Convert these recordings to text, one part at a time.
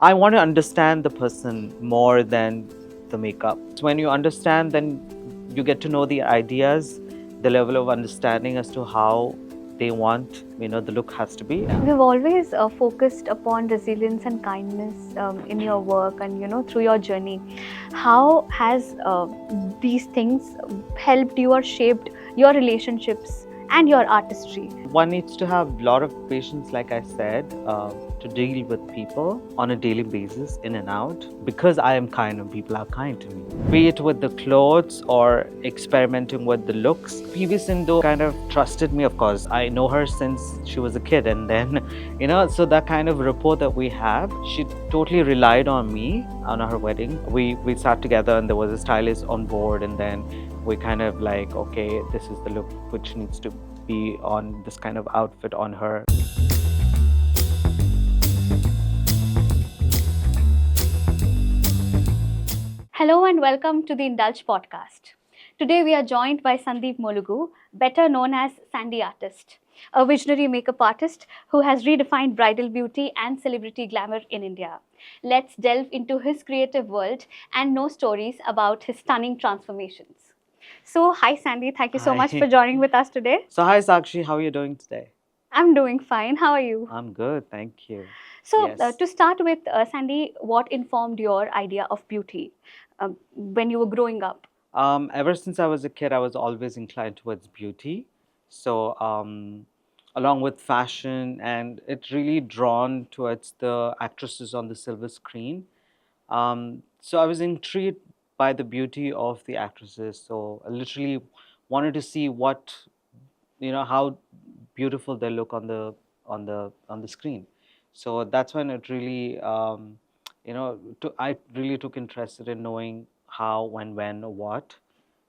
I want to understand the person more than the makeup. So when you understand, then you get to know the ideas, the level of understanding as to how they want, the look has to be. We've always focused upon resilience and kindness in your work and through your journey. How has these things helped you or shaped your relationships and your artistry? One needs to have a lot of patience, like I said, to deal with people on a daily basis, in and out, because I am kind and people are kind to me. Be it with the clothes or experimenting with the looks. PV Sindhu kind of trusted me, of course. I know her since she was a kid, and then, so that kind of rapport that we have, she totally relied on me on her wedding. We sat together and there was a stylist on board, and then we kind of like, okay, this is the look which needs to be on this kind of outfit on her. Hello and welcome to the Indulge podcast. Today we are joined by Sandeep Molugu, better known as Sandy Artist, a visionary makeup artist who has redefined bridal beauty and celebrity glamour in India. Let's delve into his creative world and know stories about his stunning transformations. So, hi Sandy, thank you so much for Hi. joining with us today. So hi Sakshi, how are you doing today? I'm doing fine. How are you? I'm good, thank you. So, Yes. to start with, Sandy, what informed your idea of beauty when you were growing up? Ever since I was a kid, I was always inclined towards beauty. So, along with fashion, and it really drawn towards the actresses on the silver screen. So I was intrigued by the beauty of the actresses. So I literally wanted to see how beautiful they look on the screen. So that's when it really, I really took interest in knowing how, when, what.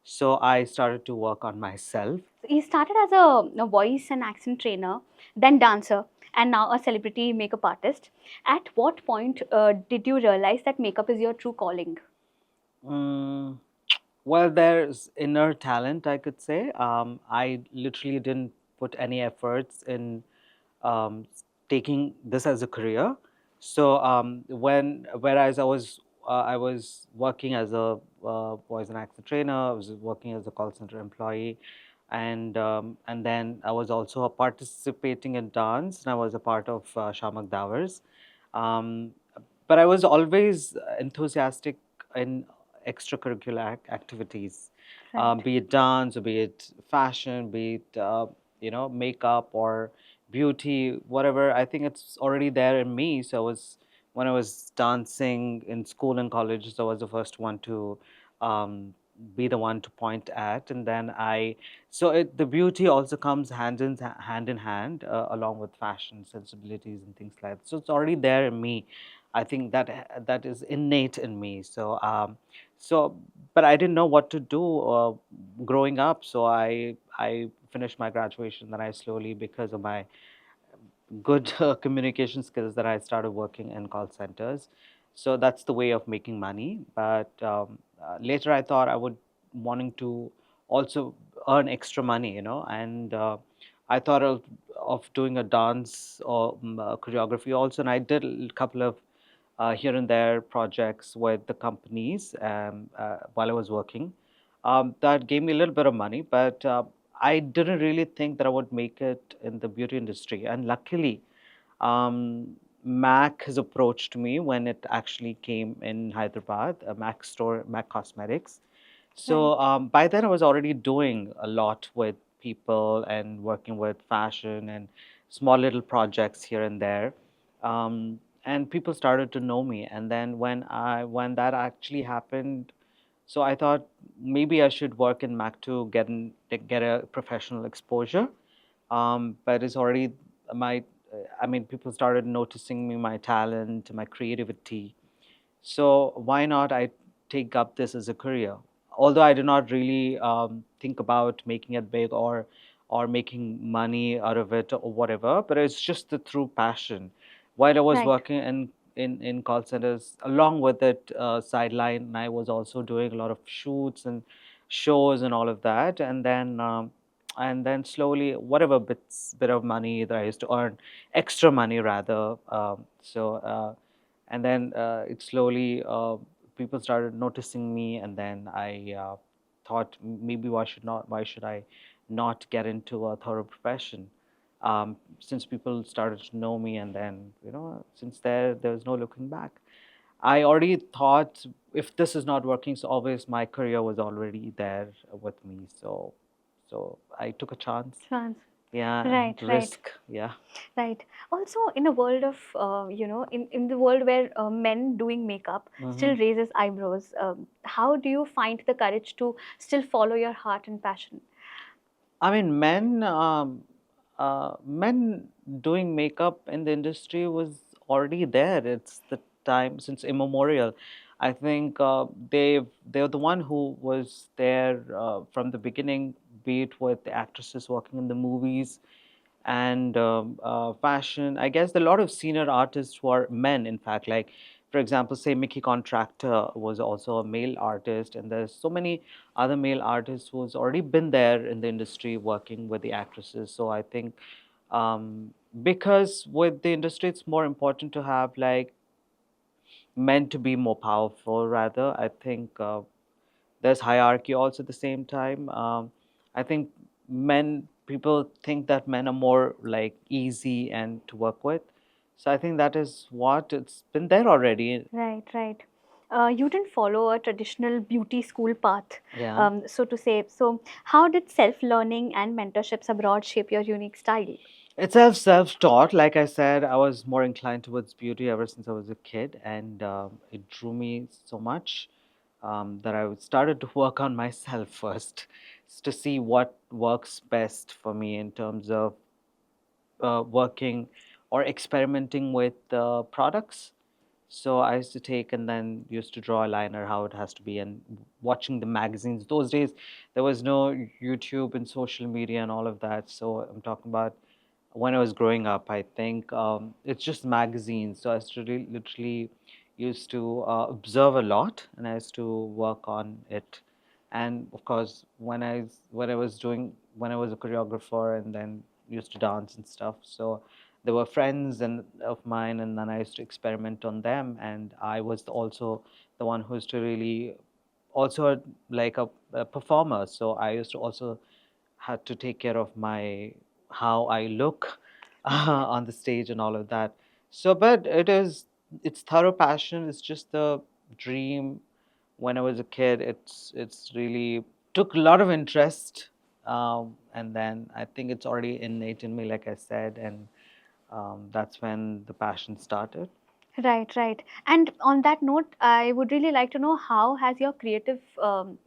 So I started to work on myself. He started as a voice and accent trainer, then dancer, and now a celebrity makeup artist. At what point did you realize that makeup is your true calling? Mm, well, there's inner talent, I could say. I literally didn't put any efforts in um, taking this as a career. So whereas I was working as a voice and actor trainer, I was working as a call center employee, and then I was also participating in dance, and I was a part of Shamak Davars. Um, but I was always enthusiastic in extracurricular activities, Right. be it dance or be it fashion, be it makeup or beauty, whatever. I think it's already there in me. So when I was dancing in school and college, so I was the first one to um, be the one to point at, and then the beauty also comes hand in hand along with fashion sensibilities and things like that. So it's already there in me. I think that is innate in me. So but I didn't know what to do growing up. So I finished my graduation. Then I slowly, because of my good communication skills, that I started working in call centers. So that's the way of making money. But later I thought I would wanting to also earn extra money, and I thought of doing a dance or choreography also, and I did a couple of here and there projects with the companies while I was working. That gave me a little bit of money, but I didn't really think that I would make it in the beauty industry. And luckily, Mac has approached me when it actually came in Hyderabad, a Mac store, Mac Cosmetics. Right. So by then, I was already doing a lot with people and working with fashion and small little projects here and there. And people started to know me. And then when that actually happened, so I thought maybe I should work in Mac to get a professional exposure. But it's already my, I mean, people started noticing me, my talent, my creativity. So why not I take up this as a career? Although I did not really think about making it big or making money out of it or whatever, but it's just the true passion. While I was Right. working in call centers, along with it sideline, I was also doing a lot of shoots and shows and all of that, and then slowly, whatever bit of money that I used to earn, extra money rather. and then it slowly people started noticing me, and then I thought maybe why should I not get into a thorough profession, since people started to know me, and then since there was no looking back. I already thought if this is not working, so always my career was already there with me. So I took a chance. Chance. Yeah, Right, right. risk. Yeah. Right. Also, in a world of, in the world where men doing makeup Hmm. still raises eyebrows, how do you find the courage to still follow your heart and passion? I mean, men doing makeup in the industry was already there. It's the time since immemorial. I think they're the one who was there from the beginning, be it with the actresses working in the movies and fashion. I guess a lot of senior artists were men, in fact. Like, for example, say Mickey Contractor was also a male artist, and there's so many other male artists who's already been there in the industry working with the actresses. So I think because with the industry, it's more important to have like men to be more powerful. Rather, I think there's hierarchy also at the same time. I think people think that men are more like easy and to work with. So I think that is what it's been there already. Right, right. You didn't follow a traditional beauty school path, Yeah. so to say. So, how did self-learning and mentorships abroad shape your unique style? It's self-taught. Like I said, I was more inclined towards beauty ever since I was a kid, and it drew me so much that I started to work on myself first, to see what works best for me in terms of working or experimenting with products. So I used to take and then used to draw a liner how it has to be, and watching the magazines. Those days, there was no YouTube and social media and all of that. So I'm talking about when I was growing up. I think it's just magazines. So I used to literally used to observe a lot, and I used to work on it. And of course, when I was a choreographer, and then used to dance and stuff. So there were friends and of mine, and then I used to experiment on them, and I was also the one who used to really also like a performer. So I used to also had to take care of my how I look on the stage and all of that. So, but it's thorough passion. It's just the dream. When I was a kid, it's really took a lot of interest, and then I think it's already innate in me, like I said, and that's when the passion started. Right, right. And on that note, I would really like to know how has your creative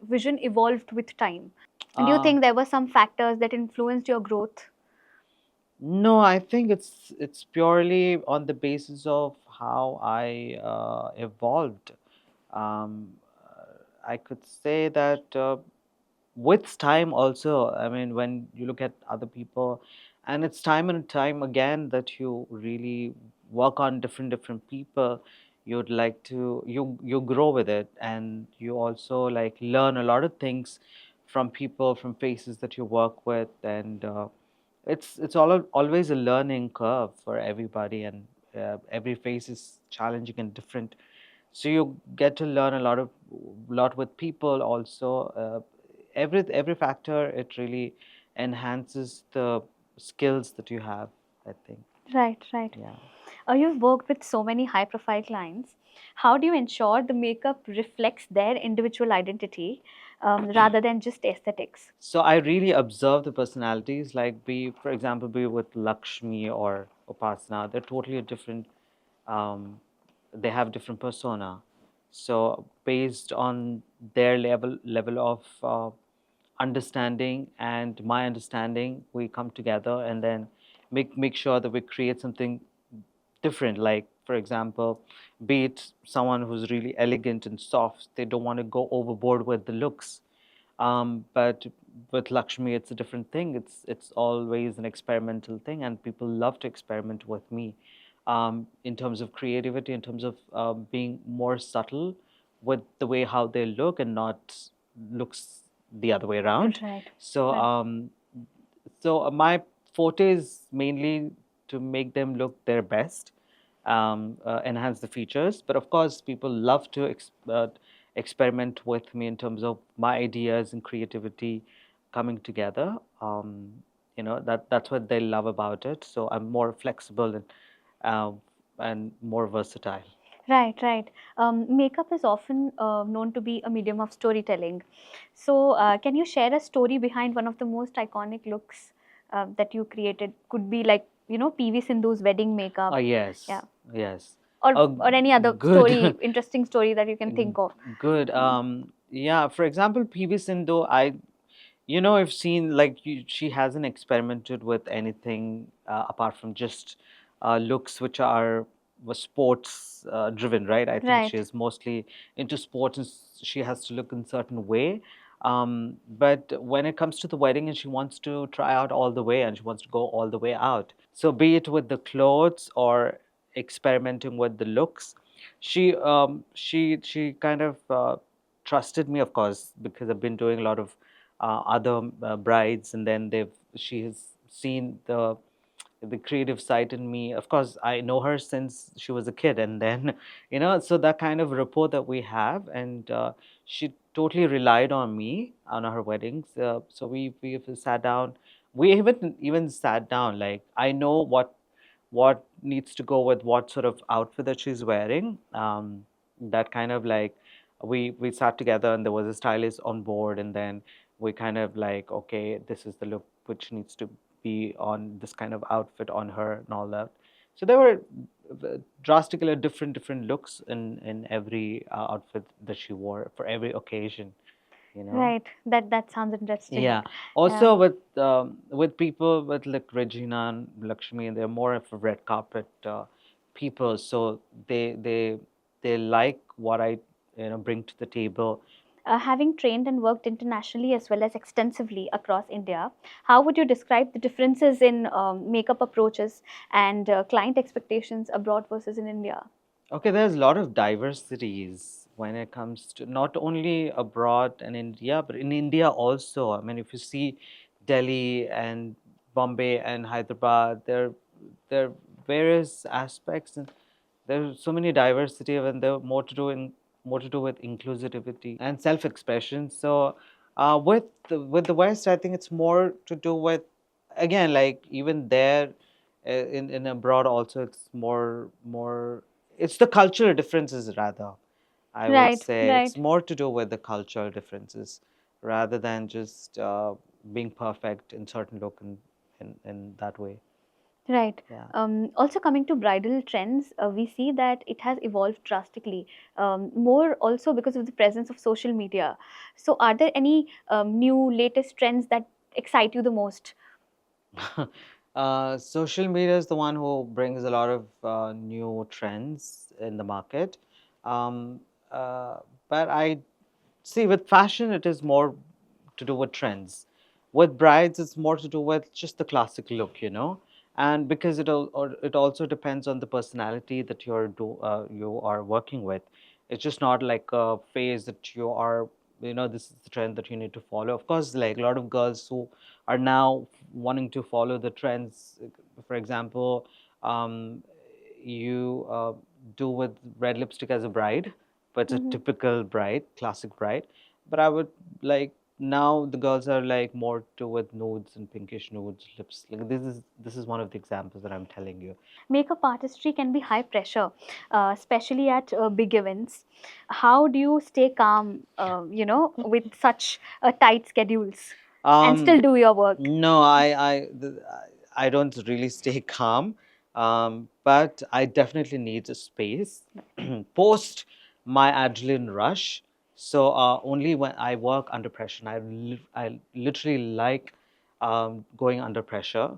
vision evolved with time? Do you Uh, think there were some factors that influenced your growth? no, I think it's purely on the basis of how I evolved. Um, I could say that with time also, I mean, when you look at other people, and it's time and time again that you really work on different people. You'd like to you grow with it, and you also like learn a lot of things from people, from faces that you work with, and always a learning curve for everybody, and every phase is challenging and different. So you get to learn lot with people also. Every factor, it really enhances the skills that you have, I think. Right, right. Yeah. You've worked with so many high profile clients. How do you ensure the makeup reflects their individual identity rather than just aesthetics? So I really observe the personalities, like be for example, be with Lakshmi or Upasana. They're totally different. um, they have different persona. So based on their level of understanding and my understanding, we come together and then make sure that we create something different. Like for example, be it someone who's really elegant and soft, they don't want to go overboard with the looks. But with Lakshmi, it's a different thing. It's always an experimental thing, and people love to experiment with me, in terms of creativity, in terms of being more subtle with the way how they look, and not looks the other way around. Right, So, right. my forte is mainly to make them look their best, enhance the features. But of course, people love to experiment with me in terms of my ideas and creativity coming together. That's what they love about it. So I'm more flexible uh, and more versatile. Right, right. Makeup is often known to be a medium of storytelling. So, can you share a story behind one of the most iconic looks that you created? Could be like, PV Sindhu's wedding makeup. Yeah. Yes, yes. Or any other story, Good, interesting story that you can think of. good. Yeah. For example, PV Sindhu, I've seen like she hasn't experimented with anything apart from just looks which are was sports driven, right? I think she Right. is mostly into sports and she has to look in certain way. But when it comes to the wedding and she wants to try out all the way and she wants to go all the way out. So be it with the clothes or experimenting with the looks, she kind of trusted me, of course, because I've been doing a lot of other brides, and then she has seen the creative side in me. Of course, I know her since she was a kid, and then so that kind of rapport that we have, and she totally relied on me on her weddings. So we sat down. We even sat down. Like I know what needs to go with what sort of outfit that she's wearing. That kind of like we sat together and there was a stylist on board, and then we kind of like, okay, this is the look which needs to be on this kind of outfit on her and all that. So there were drastically different looks in every outfit that she wore for every occasion. You know. Right. That sounds interesting. Yeah. Yeah. Also with people with like Regina and Lakshmi, they're more of a red carpet people, so they like what I bring to the table. Having trained and worked internationally as well as extensively across India, how would you describe the differences in makeup approaches and client expectations abroad versus in India? Okay, there's a lot of diversities when it comes to not only abroad and India, but in India also. I mean, if you see Delhi and Bombay and Hyderabad, there are various aspects, and there's so many diversity, and there more to do with inclusivity and self-expression. So, with the West, I think it's more to do with, again, like even there, in abroad also, it's more it's the cultural differences rather. I would Right, say it's right, more to do with the cultural differences rather than just being perfect in certain look and in that way. right. Yeah. Also, coming to bridal trends, we see that it has evolved drastically, more also because of the presence of social media. So, are there any new latest trends that excite you the most? Social media is the one who brings a lot of new trends in the market. Um, uh, but I see with fashion, it is more to do with trends. With brides, it's more to do with just the classic look. And because it also depends on the personality that you are working with. It's just not like a phase that you are, this is the trend that you need to follow. Of course, like a lot of girls who are now wanting to follow the trends. For example, you do with red lipstick as a bride, but it's a Mhm. typical bride, classic bride. But I would like now the girls are like more to with nudes and pinkish nudes lips. Like this is one of the examples that I'm telling you. Makeup artistry can be high pressure, especially at big events. How do you stay calm, with such tight schedules and still Um, do your work? no, I don't really stay calm, but I definitely need a space post my adrenaline rush. So only when I work under pressure, and I literally like going under pressure.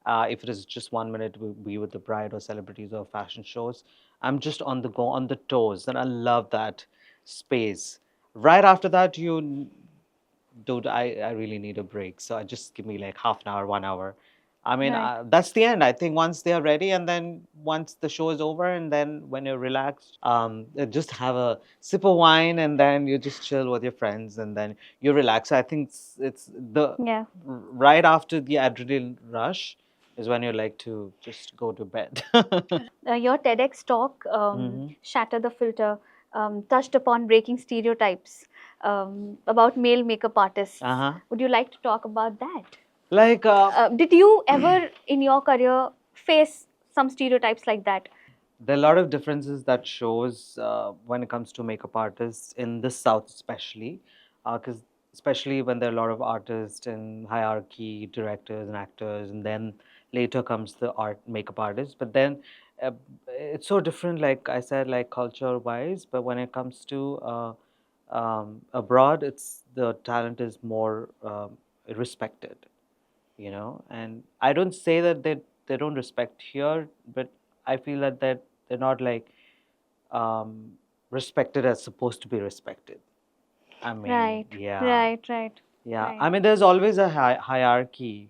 If it is just 1 minute, be with the bride or celebrities or fashion shows, I'm just on the go, on the toes, and I love that space. Right after that, dude, I really need a break. So I just give me like half an hour, 1 hour. I mean, Right. that's the end. I think once they are ready, and then once the show is over, and then when you're relaxed, just have a sip of wine, and then you just chill with your friends, and then you relax. So I think it's the Yeah. right after the adrenaline rush, is when you like to just go to bed. Your TEDx talk, Hmm. Shatter the Filter, touched upon breaking stereotypes about male makeup artists. Uh-huh. Would you like to talk about that? Like, Did you ever in your career face some stereotypes like that? there are a lot of differences that shows when it comes to makeup artists in the South, especially, because especially when there are a lot of artists in hierarchy, directors and actors, and then later comes the art makeup artist. But then uh, it's so different, like I said, like culture-wise. But when it comes to abroad, it's the talent is more respected, and I don't say that they don't respect here, but I feel that they're not like um, respected as supposed to be respected. I mean, Right, yeah. right, right, Yeah, right. I mean, there's always a hierarchy.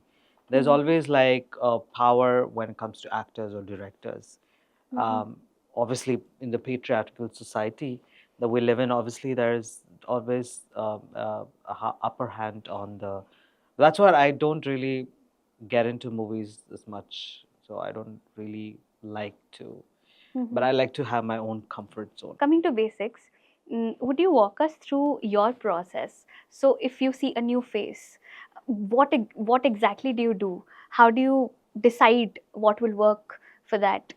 There's Mm-hmm. always like a power when it comes to actors or directors. Mm-hmm. Um, Obviously, in the patriarchal society that we live in, obviously there's always upper hand on the. That's why I don't really get into movies as much. So I don't really like to, but Mm-hmm. I like to have my own comfort zone. Coming to basics, would you walk us through your process? So, if you see a new face, what exactly do you do? How do you decide what will work for that?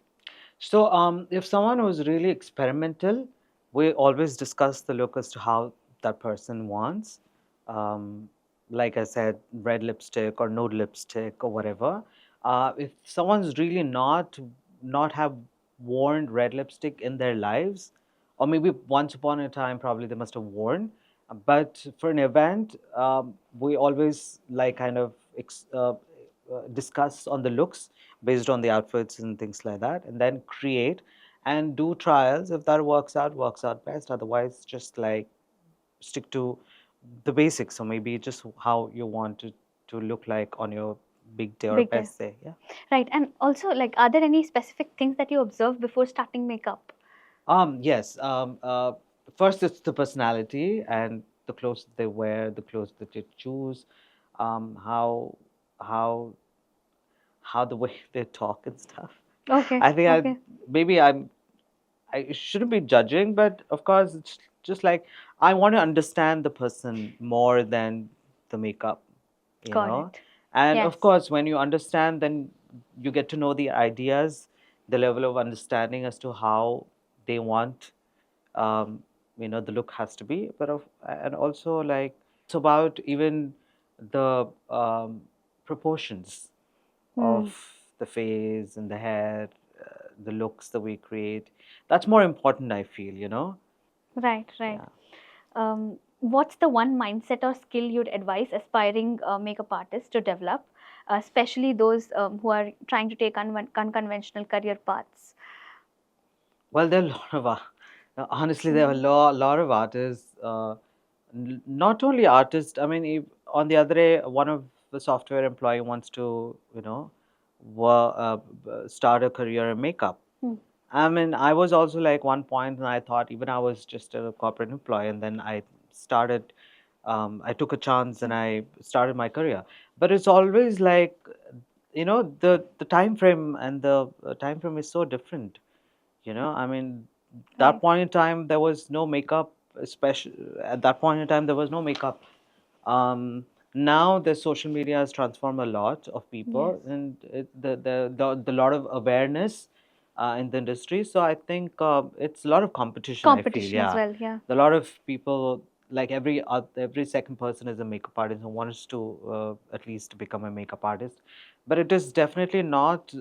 So, if someone was really experimental, we always discuss the look as to how that person wants. Um, like I said, red lipstick or nude lipstick or whatever. If someone's really not have worn red lipstick in their lives, or maybe once upon a time, probably they must have worn. But for an event, we always like kind of discuss on the looks based on the outfits and things like that, and then create and do trials. If that works out best. Otherwise, just like stick to the basics, or maybe just how you want to look like on your big day or Big day. best day. Yeah. Right. And also, like, are there any specific things that you observe before starting makeup? Yes. First, it's the personality and the clothes they wear, the clothes that they choose, how how the way they talk and stuff. Okay. I think Okay. maybe I shouldn't be judging, but of course, it's just like I want to understand the person more than the makeup, you Got know. it. And of Yes. course, when you understand, then you get to know the ideas, the level of understanding as to how they want, um, the look has to be. And also like it's about even the proportions Hmm. of the face and the hair, the looks that we create. That's more important, I feel. Right. Right. Yeah. What's the one mindset or skill you'd advise aspiring makeup artists to develop, especially those who are trying to take unconventional career paths? Well, there are a lot of, honestly, there are a Mhm. lot of artists, not only artists. I mean, if, on the other day, one of the software employee wants to, start a career in makeup. Hmm. I mean, I was also like one point, and I thought even I was just a corporate employee, and then started, I took a chance and I started my career. But it's always like, the time frame and the time frame is so different. I mean, that Right. point in time there was no makeup. Especially at that point in time, there was no makeup. um, Now the social media has transformed a lot of Yes. people, and the lot of awareness in the industry. So I think it's a lot of competition, I feel. Competition as Yeah, well. Yeah. a lot of people, like every second person is a makeup artist and wants to at least become a makeup artist. But it is definitely not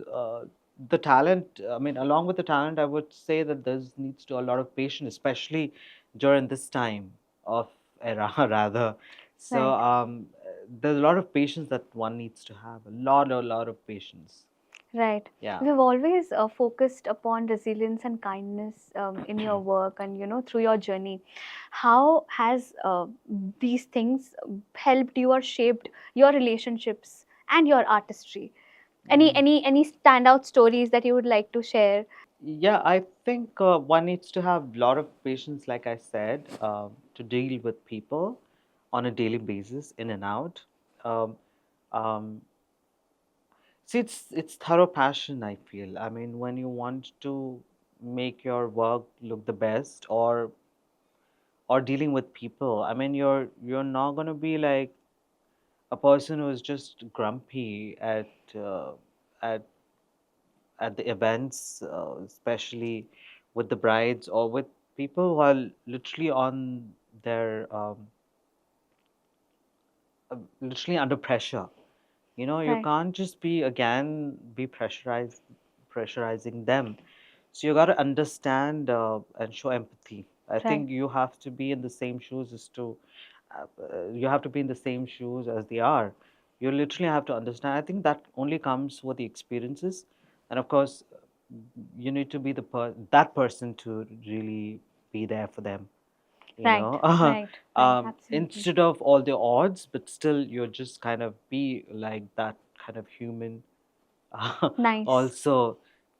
the talent. I mean, along with the talent, I would say that there needs to a lot of patience, especially during this time of era rather. So Right. there's a lot of patience that one needs to have. A lot of patience. Right. Yeah. We've always focused upon resilience and kindness in your work and through your journey. How has these things helped you or shaped your relationships and your artistry? Any standout stories that you would like to share? Yeah, I think one needs to have a lot of patience, like I said, to deal with people on a daily basis, in and out. Um, um, See, it's thorough passion, I feel. I mean, when you want to make your work look the best, or dealing with people, I mean, you're not gonna be like a person who is just grumpy uh, at at the events, especially with the brides or with people who are literally on their literally under pressure. You know, you Right, can't just be pressurizing them. So you got to understand and show empathy. I right, think you have to be in the same shoes as to you have to be in the same shoes as they are. You literally have to understand. I think that only comes with the experiences, and of course, you need to be that person to really be there for them. You right, know, right, right. Absolutely. instead of all the odds, but still, you're just kind of be like that kind of human Nice. also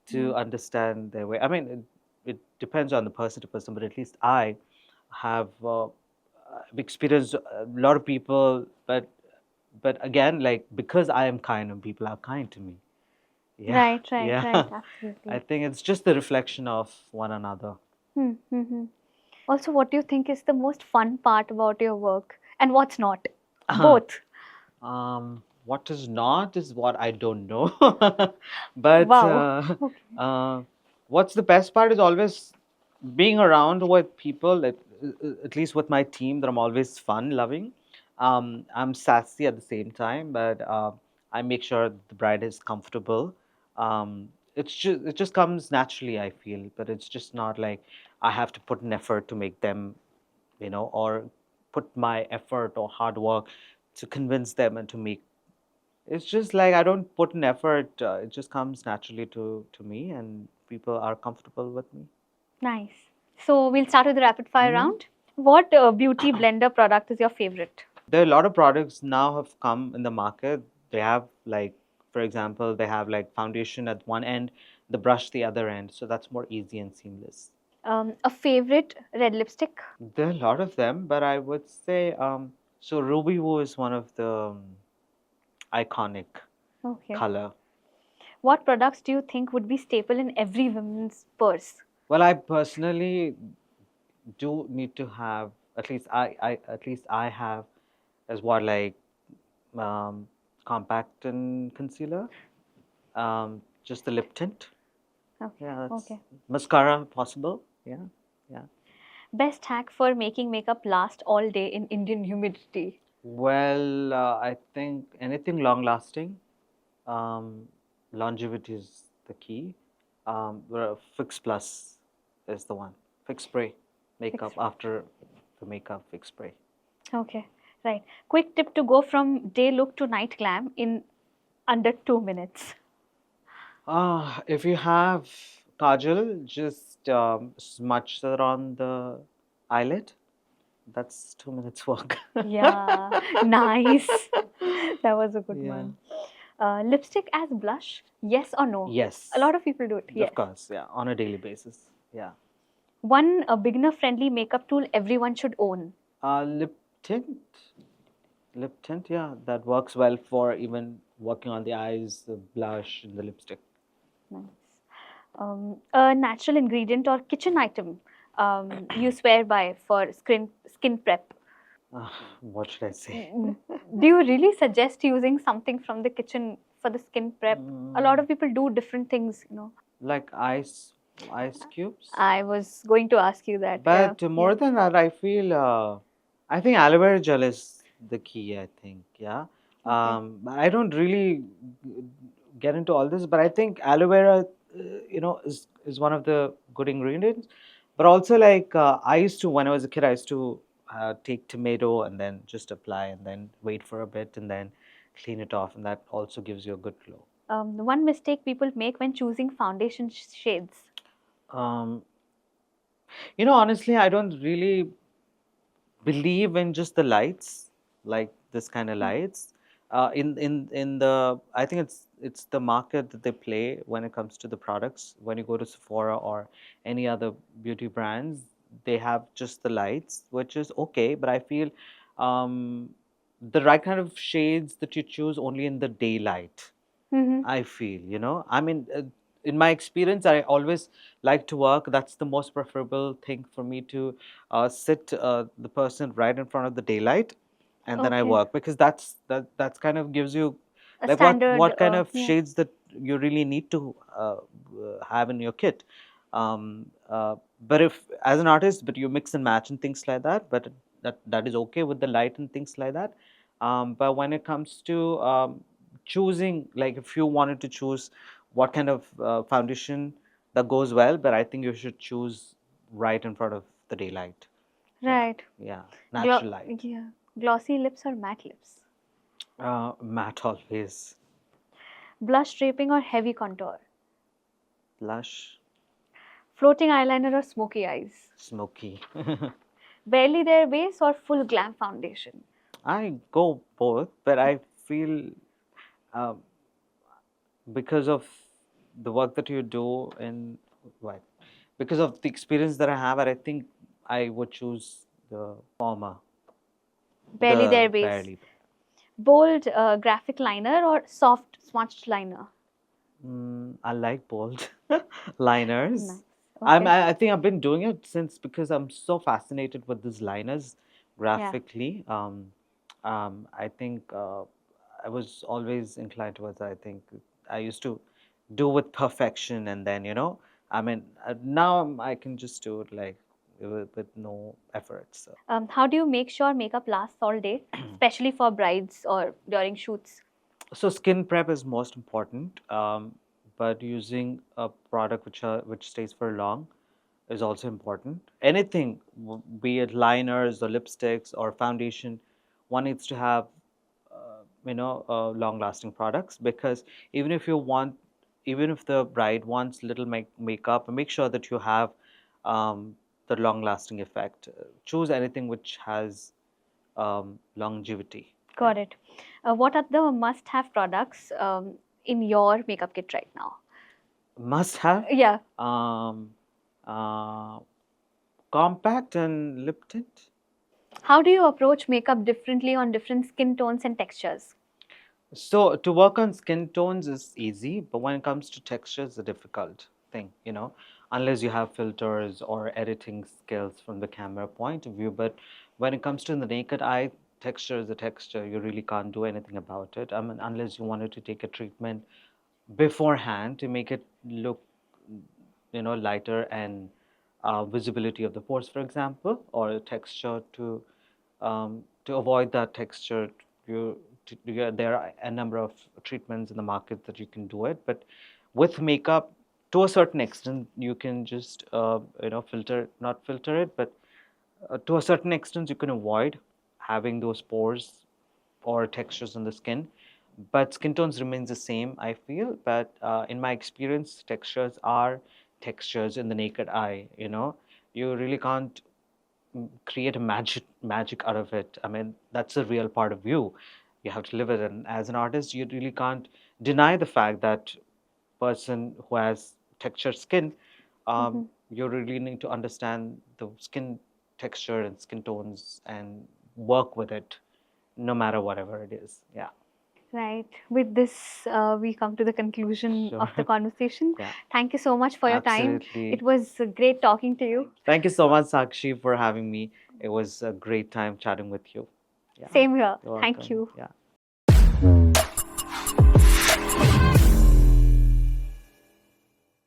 Yeah. to understand their way. I mean, it depends on the person to person, but at least I have experienced a lot of people, but again, like because I am kind and people are kind to me. Yeah, Right, right, yeah. right. I Absolutely. think it's just the reflection of one another. Hmm, hmm, hmm. Also, what do you think is the most fun part about your work and what's not? Both. What is not is what I don't know. But Wow. Okay. uh, what's the best part is always being around with people, at least with my team, that I'm always fun loving. I'm sassy at the same time, but I make sure the bride is comfortable. It just comes naturally, I feel, but it's just not like I have to put an effort to make them, or put my effort or hard work to convince them and to make. It's just like I don't put an effort. It just comes naturally to me, and people are comfortable with me. Nice. So we'll start with the rapid fire Hmm. round. What beauty blender product is your favorite? There are a lot of products now have come in the market. They have like, for example, they have like foundation at one end, the brush the other end, so that's more easy and seamless. A favorite red lipstick? There are a lot of them, but I would say so. Ruby Woo is one of the iconic Okay. color. What products do you think would be staple in every woman's purse? Well, I personally do need to have at least I have as what like um, compact and concealer, just the lip tint. Okay. Yeah, that's Okay. mascara possible. Yeah, yeah. Best hack for making makeup last all day in Indian humidity? Well, I think anything long lasting, um, longevity is the key. Fix Plus is the one. Fix spray, makeup Fix. after the makeup fix spray. Okay. Right. Quick tip to go from day look to night glam in under 2 minutes. If you have kajal, just smudge that on the eyelid. That's 2 minutes work. Yeah. Nice. That was a good Yeah. one. Lipstick as blush? Yes or no? A Yes, lot of people do it. of Yes. course. Yeah, on a daily basis. Yeah. One beginner friendly makeup tool everyone should own. Lip tint. Lip tint. Yeah, that works well for even working on the eyes, the blush, and the lipstick. Nice. A natural ingredient or kitchen item you swear by for skin prep. What should I say? Mm, do you really suggest using something from the kitchen for the skin prep? A lot Mm, of people do different things. like ice cubes. I was going to ask you that. But Yeah. more than that, I think aloe vera gel is the key. I think, yeah. Okay. But I don't really get into all this, but I think aloe vera, is one of the good ingredients. But also, like I used to, when I was a kid, I used to take tomato and then just apply and then wait for a bit and then clean it off, and that also gives you a good glow. The one mistake people make when choosing foundation shades. Um, Honestly, I don't really believe in just the lights, like this kind of Hmm. lights. In the I think it's the market that they play when it comes to the products. When you go to Sephora or any other beauty brands, they have just the lights, which is okay. But I feel the right kind of shades that you choose only in the daylight. I feel, I mean, in my experience, I always like to work. That's the most preferable thing for me to sit the person right in front of the daylight, and then I Okay. work, because that's kind of gives you A like standard, what kind of yeah. shades that you really need to have in your kit. But if as an artist, but you mix and match and things like that, but that is okay with the light and things like that. But when it comes to choosing, like if you wanted to choose what kind of foundation that goes well, but I think you should choose right in front of the daylight. Yeah, Right. yeah, natural light. Yeah. Glossy lips or matte lips? Matte always. Blush draping or heavy contour? Blush, Floating eyeliner or smoky eyes? smoky. Barely there base or full glam foundation? I go both, but I feel um, because of the work that you do and what, because of the experience that I have, I think I would choose the former, Barely there the base. barely. Bold graphic liner or soft smudged liner? I like bold liners. Nice. Okay. I think I've been doing it since, because I'm so fascinated with these liners Yeah. graphically. I think I was always inclined towards. I think I used to do with perfection, and then I mean, now I can just do it like with no effort. So. How do you make sure makeup lasts all day, especially for brides or during shoots? So skin prep is most important, but using a product which stays for long is also important. Anything, be it liners or lipsticks or foundation, one needs to have long-lasting products, because even if you want, even if the bride wants little makeup, make sure that you have the long-lasting effect. Choose anything which has longevity. Yeah. Got it. What are the must-have products in your makeup kit right now? Must have Yeah. um, uh, compact and lip tint. How do you approach makeup differently on different skin tones and textures? So to work on skin tones is easy, but when it comes to texture, it's a difficult thing, unless you have filters or editing skills from the camera point of view. But when it comes to the naked eye, texture is a texture. You really can't do anything about it. I mean, unless you wanted to take a treatment beforehand to make it look, lighter, and visibility of the pores, for example, or texture to avoid that texture. There are a number of treatments in the market that you can do it, but with makeup, to a certain extent, you can just filter, not filter it, but to a certain extent, you can avoid having those pores or textures on the skin. But skin tones remains the same, I feel. But in my experience, textures are textures in the naked eye. You really can't create a magic out of it. I mean, that's a real part of you. You have to live it, and as an artist, you really can't deny the fact that person who has textured skin, Mhm. you really need to understand the skin texture and skin tones and work with it, no matter whatever it is. Yeah. Right. With this, we come to the conclusion Sure. of the conversation. Yeah. Thank you so much for your time. Absolutely. It was great talking to you. Thank you so much, Sakshi, for having me. It was a great time chatting with you. Yeah. Same here. You're Thank welcome. you. Yeah.